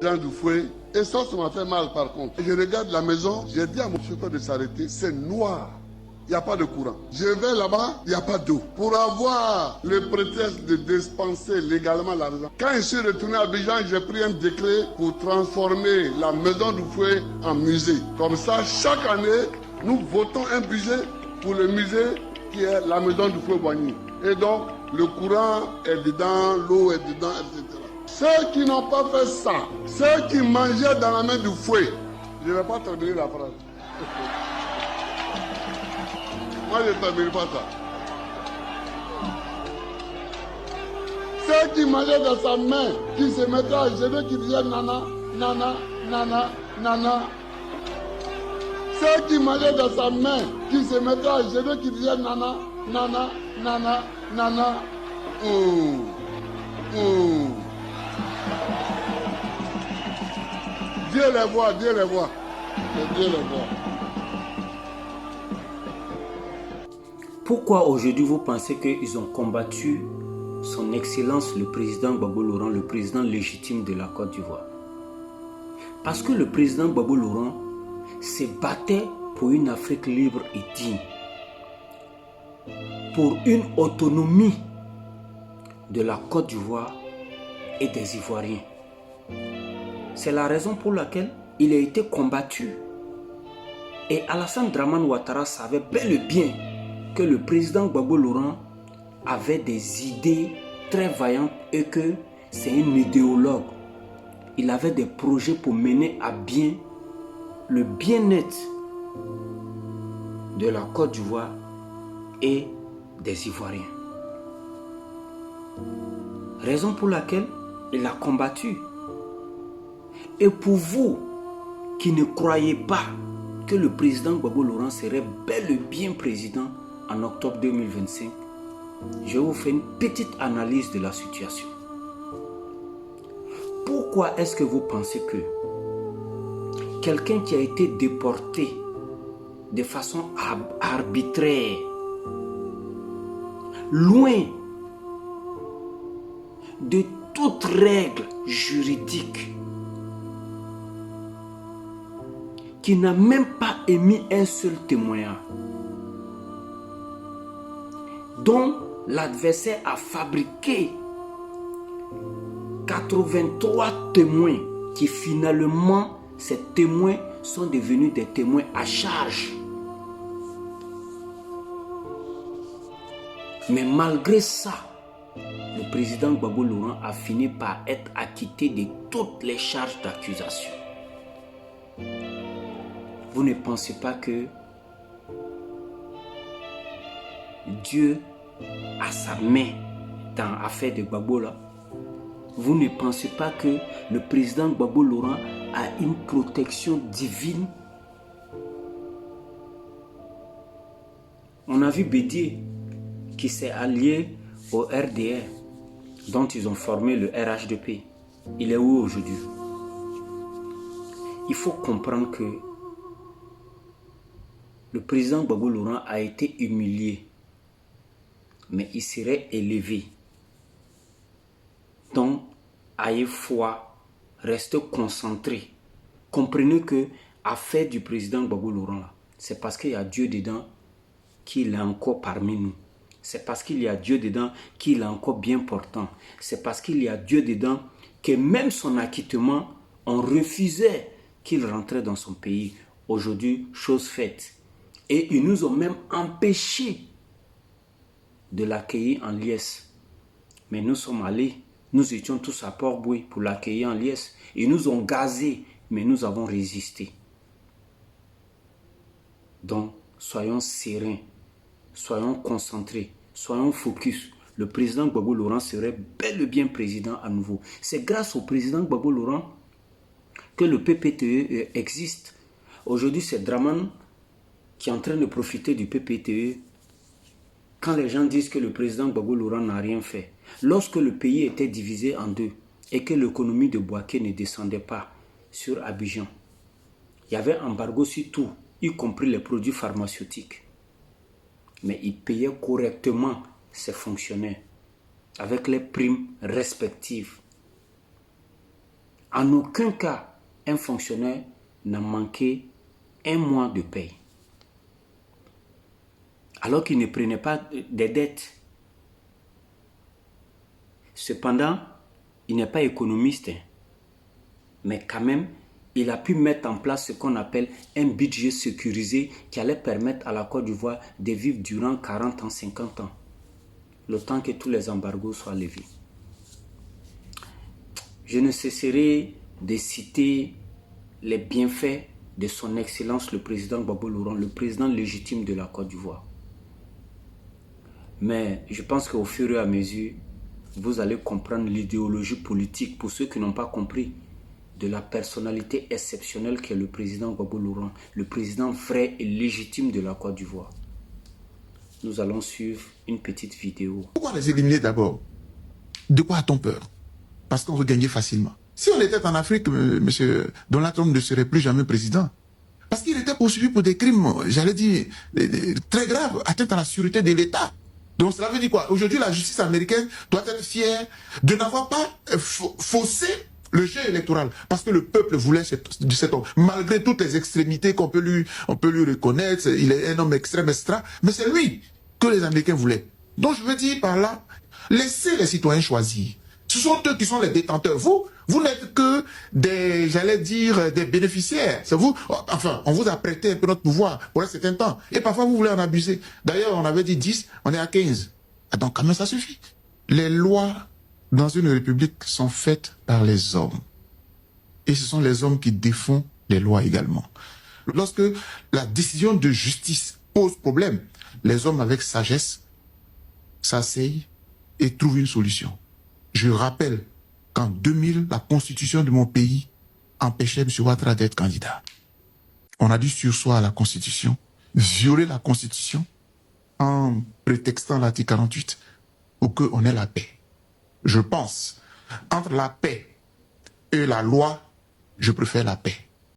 Jean Dufoué, et ça m'a fait mal par contre. Je regarde la maison, j'ai dit à mon chauffeur de s'arrêter, c'est noir. Il n'y a pas de courant. Je vais là-bas, il n'y a pas d'eau. Pour avoir le prétexte de dispenser légalement l'argent. Quand je suis retourné à Abidjan, j'ai pris un décret pour transformer la maison du fouet en musée. Comme ça, chaque année, nous votons un budget pour le musée qui est la maison du fouet Boigny. Et donc, le courant est dedans, l'eau est dedans, etc. Ceux qui n'ont pas fait ça, ceux qui mangeaient dans la main du fouet, je ne vais pas terminer la phrase. Moi, je ne termine pas ça. Ceux qui mangeaient dans sa main, qui se mettaient à genoux, qui disaient nana, nana, nana, nana. Ceux qui mangeaient dans sa main, qui se mettaient à genoux, qui disaient nana, nana, nana, nana. Dieu les voit, Dieu les voit. Dieu les voit. Pourquoi aujourd'hui vous pensez qu'ils ont combattu son Excellence le président Gbagbo Laurent, le président légitime de la Côte d'Ivoire? Parce que le président Gbagbo Laurent se battait pour une Afrique libre et digne, pour une autonomie de la Côte d'Ivoire et des Ivoiriens. C'est la raison pour laquelle il a été combattu. Et Alassane Dramane Ouattara savait bel et bien que le président Gbagbo Laurent avait des idées très vaillantes et que c'est un idéologue. Il avait des projets pour mener à bien le bien-être de la Côte d'Ivoire et des Ivoiriens. Raison pour laquelle il a combattu. Et pour vous qui ne croyez pas que le président Gbagbo Laurent serait bel et bien président en octobre 2025, je vais vous faire une petite analyse de la situation. Pourquoi est-ce que vous pensez que quelqu'un qui a été déporté de façon arbitraire, loin de toute règle juridique, qui n'a même pas émis un seul témoignage, dont l'adversaire a fabriqué 83 témoins qui finalement, ces témoins sont devenus des témoins à charge. Mais malgré ça, le président Gbagbo Laurent a fini par être acquitté de toutes les charges d'accusation. Vous ne pensez pas que Dieu a sa main dans l'affaire de Gbagbo là? Vous ne pensez pas que le président Gbagbo Laurent a une protection divine? On a vu Bédié qui s'est allié au RDR, dont ils ont formé le RHDP. Il est où aujourd'hui? Il faut comprendre que le président Gbagbo Laurent a été humilié, mais il serait élevé. Donc, ayez foi, restez concentrés. Comprenez que l'affaire du président Gbagbo Laurent, c'est parce qu'il y a Dieu dedans qu'il est encore parmi nous. C'est parce qu'il y a Dieu dedans qu'il est encore bien portant. C'est parce qu'il y a Dieu dedans que même son acquittement, on refusait qu'il rentrait dans son pays. Aujourd'hui, chose faite. Et ils nous ont même empêchés de l'accueillir en liesse. Mais nous sommes allés, nous étions tous à Port-Boué pour l'accueillir en liesse. Ils nous ont gazés, mais nous avons résisté. Donc, soyons sereins, soyons concentrés, soyons focus. Le président Gbagbo Laurent serait bel et bien président à nouveau. C'est grâce au président Gbagbo Laurent que le PPTE existe. Aujourd'hui, c'est Dramane qui est en train de profiter du PPTE quand les gens disent que le président Gbagbo Laurent n'a rien fait. Lorsque le pays était divisé en deux et que l'économie de Bouaké ne descendait pas sur Abidjan, il y avait embargo sur tout, y compris les produits pharmaceutiques. Mais il payait correctement ses fonctionnaires avec les primes respectives. En aucun cas, un fonctionnaire n'a manqué un mois de paye. Alors qu'il ne prenait pas des dettes. Cependant, il n'est pas économiste. Mais quand même, il a pu mettre en place ce qu'on appelle un budget sécurisé qui allait permettre à la Côte d'Ivoire de vivre durant 40 ans, 50 ans. Le temps que tous les embargos soient levés. Je ne cesserai de citer les bienfaits de son Excellence le président Gbagbo Laurent, le président légitime de la Côte d'Ivoire. Mais je pense qu'au fur et à mesure, vous allez comprendre l'idéologie politique, pour ceux qui n'ont pas compris, de la personnalité exceptionnelle qu'est le président Gbagbo Laurent, le président vrai et légitime de la Côte d'Ivoire. Nous allons suivre une petite vidéo. Pourquoi les éliminer d'abord? De quoi a-t-on peur? Parce qu'on veut gagner facilement. Si on était en Afrique, M. Donald Trump ne serait plus jamais président. Parce qu'il était poursuivi pour des crimes, j'allais dire, très graves, atteinte à la sûreté de l'État. Donc cela veut dire quoi? Aujourd'hui, la justice américaine doit être fière de n'avoir pas faussé le jeu électoral. Parce que le peuple voulait de cet homme. Malgré toutes les extrémités qu'on peut lui reconnaître, il est un homme extrême, etc. Mais c'est lui que les Américains voulaient. Donc je veux dire par là, laissez les citoyens choisir. Ce sont eux qui sont les détenteurs. Vous n'êtes que des, j'allais dire, des bénéficiaires. C'est vous, enfin, on vous a prêté un peu notre pouvoir pour un certain temps. Et parfois, vous voulez en abuser. D'ailleurs, on avait dit 10, on est à 15. Ah, donc, quand même, ça suffit. Les lois dans une république sont faites par les hommes. Et ce sont les hommes qui défont les lois également. Lorsque la décision de justice pose problème, les hommes avec sagesse s'asseyent et trouvent une solution. Je rappelle qu'en 2000, la constitution de mon pays empêchait M. Ouattara d'être candidat. On a dû surseoir à la constitution, violer la constitution en prétextant l'article 48 pour qu'on ait la paix. Je pense, entre la paix et la loi, je préfère la paix.